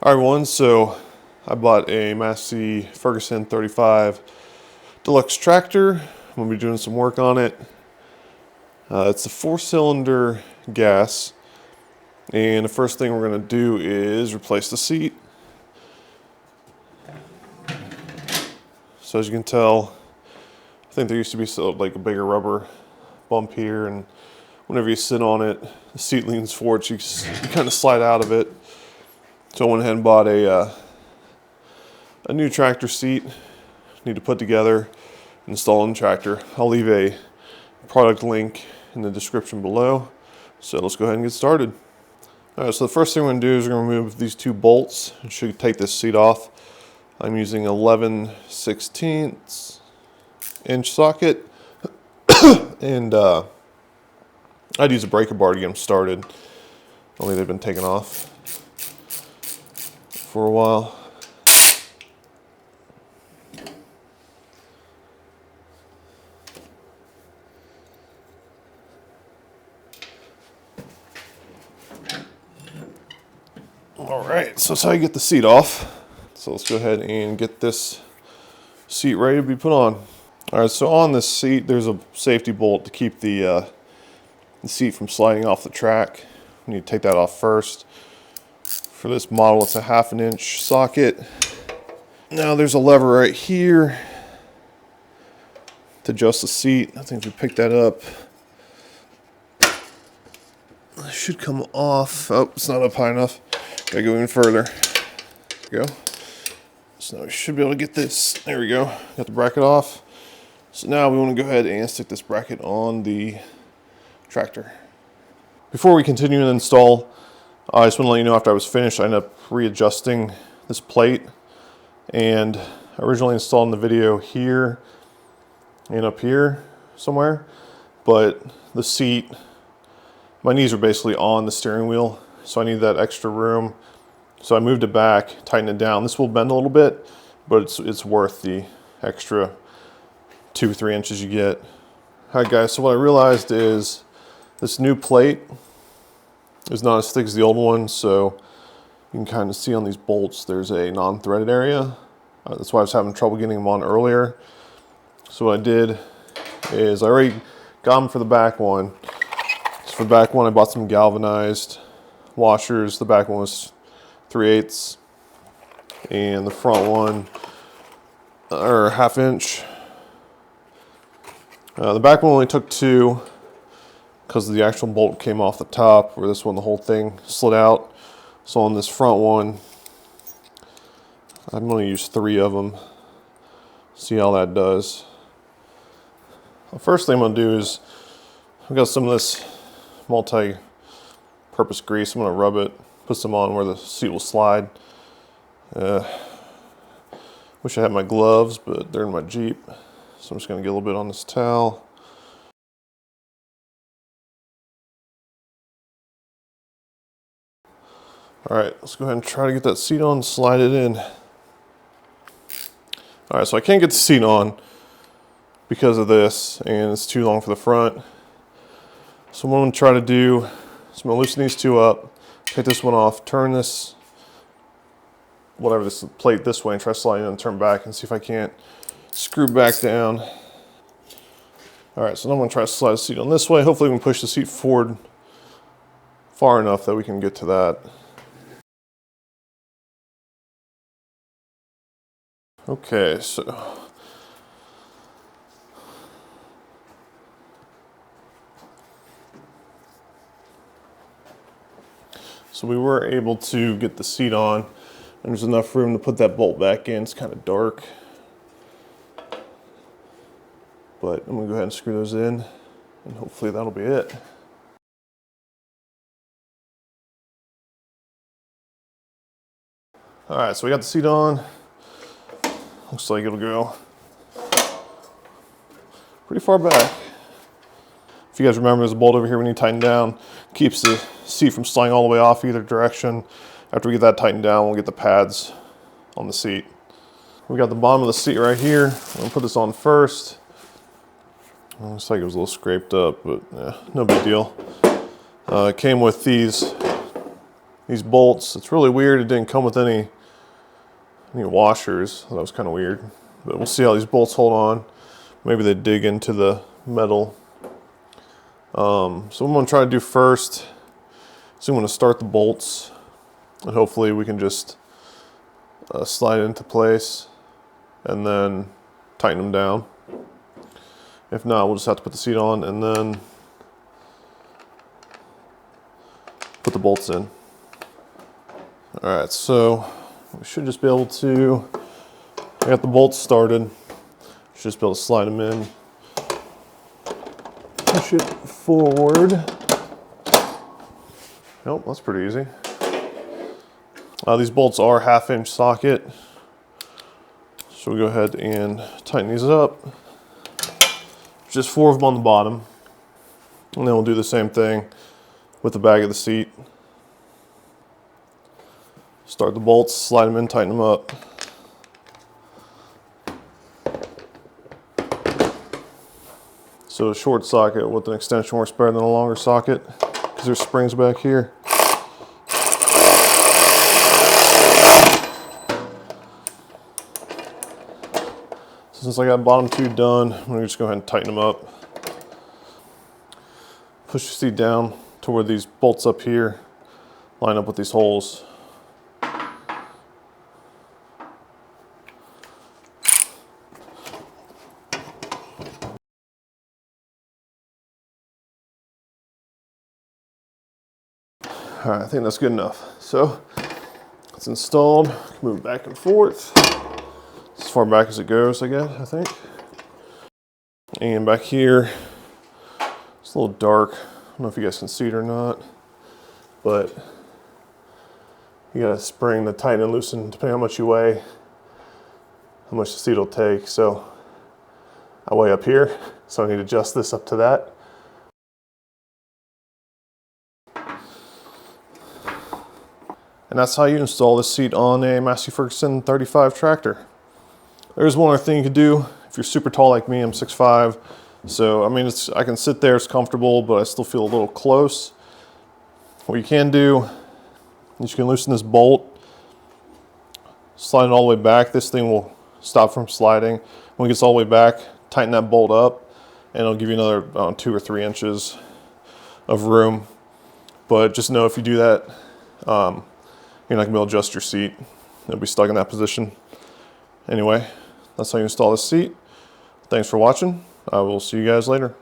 All right, everyone, so I bought a Massey Ferguson 35 Deluxe Tractor. I'm going to be doing some work on it. It's a 4-cylinder gas, and the first thing we're going to do is replace the seat. So as you can tell, I think there used to be like a bigger rubber bump here, and whenever you sit on it, the seat leans forward, so you kind of slide out of it. So I went ahead and bought a new tractor seat. Need to put together, install in the tractor. I'll leave a product link in the description below. So let's go ahead and get started. All right, so the first thing we're going to do is we're going to remove these two bolts. It should take this seat off. I'm using 11/16 inch socket, and I'd use a breaker bar to get them started. Only they've been taken off for a while. All right, so that's how you get the seat off. So let's go ahead and get this seat ready to be put on. All right, so on this seat, there's a safety bolt to keep the seat from sliding off the track. We need to take that off first. For this model, it's a 1/2 inch socket. Now there's a lever right here to adjust the seat. I think we picked that up. It should come off. Oh, it's not up high enough. Gotta go even further. There we go. So now we should be able to get this. There we go. Got the bracket off. So now we want to go ahead and stick this bracket on the tractor. Before we continue to install, I just want to let you know after I was finished, I ended up readjusting this plate, and I originally installed in the video here and up here somewhere, but the seat, my knees are basically on the steering wheel, so I need that extra room. So I moved it back, tightened it down. This will bend a little bit, but it's worth the extra 2-3 inches you get. All right, guys, so what I realized is this new plate is not as thick as the old one, so you can kind of see on these bolts there's a non-threaded area. That's why I was having trouble getting them on earlier. So what I did is I already got them for the back one. So for the back one, I bought some galvanized washers. The back one was 3/8, and the front one are 1/2 inch. The back one only took 2 because the actual bolt came off the top, where this one the whole thing slid out. So on this front one, I'm going to use 3 of them. See how that does. The first thing I'm going to do is I've got some of this multi-purpose grease. I'm going to rub it, put some on where the seat will slide. Wish I had my gloves, but they're in my Jeep. So I'm just going to get a little bit on this towel. All right, let's go ahead and try to get that seat on, slide it in. All right, so I can't get the seat on because of this, and it's too long for the front. So what I'm gonna try to do is I'm gonna loosen these two up, take this one off, turn this, whatever this plate this way, and try sliding it and turn back and see if I can't screw back down. All right, so now I'm gonna try to slide the seat on this way. Hopefully we can push the seat forward far enough that we can get to that. Okay, so we were able to get the seat on, and there's enough room to put that bolt back in. It's kind of dark, but I'm gonna go ahead and screw those in, and hopefully that'll be it. All right, so we got the seat on. Looks like it'll go pretty far back. If you guys remember, there's a bolt over here we need to tighten down. Keeps the seat from sliding all the way off either direction. After we get that tightened down, we'll get the pads on the seat. We got the bottom of the seat right here. I'm gonna put this on first. Looks like it was a little scraped up, but yeah, no big deal. It came with these these bolts. It's really weird. It didn't come with any washers. That was kind of weird. But we'll see how these bolts hold on. Maybe they dig into the metal. So what I'm going to try to do first is I'm going to start the bolts. And hopefully we can just slide it into place and then tighten them down. If not, we'll just have to put the seat on and then put the bolts in. All right, so we should just be able to, I got the bolts started. Should just be able to slide them in. Push it forward. Nope, that's pretty easy. These bolts are 1/2-inch socket. So we'll go ahead and tighten these up. Just 4 of them on the bottom. And then we'll do the same thing with the back of the seat. Start the bolts, slide them in, tighten them up. So a short socket with an extension works better than a longer socket because there's springs back here. Since I got bottom 2 done, I'm going to just go ahead and tighten them up. Push your seat down to where these bolts up here line up with these holes. All right, I think that's good enough. So it's installed, move back and forth. As far back as it goes, I think. And back here, it's a little dark. I don't know if you guys can see it or not, but you got a spring to tighten and loosen depending on how much you weigh, how much the seat will take. So I weigh up here, so I need to adjust this up to that. And that's how you install this seat on a Massey Ferguson 35 tractor. There's one other thing you could do. If you're super tall like me, I'm 6'5", so I mean, I can sit there, it's comfortable, but I still feel a little close. What you can do is you can loosen this bolt, slide it all the way back. This thing will stop from sliding. When it gets all the way back, tighten that bolt up, and it'll give you another 2 or 3 inches of room. But just know if you do that, you're not gonna be able to adjust your seat. It'll be stuck in that position. Anyway, that's how you install this seat. Thanks for watching. I will see you guys later.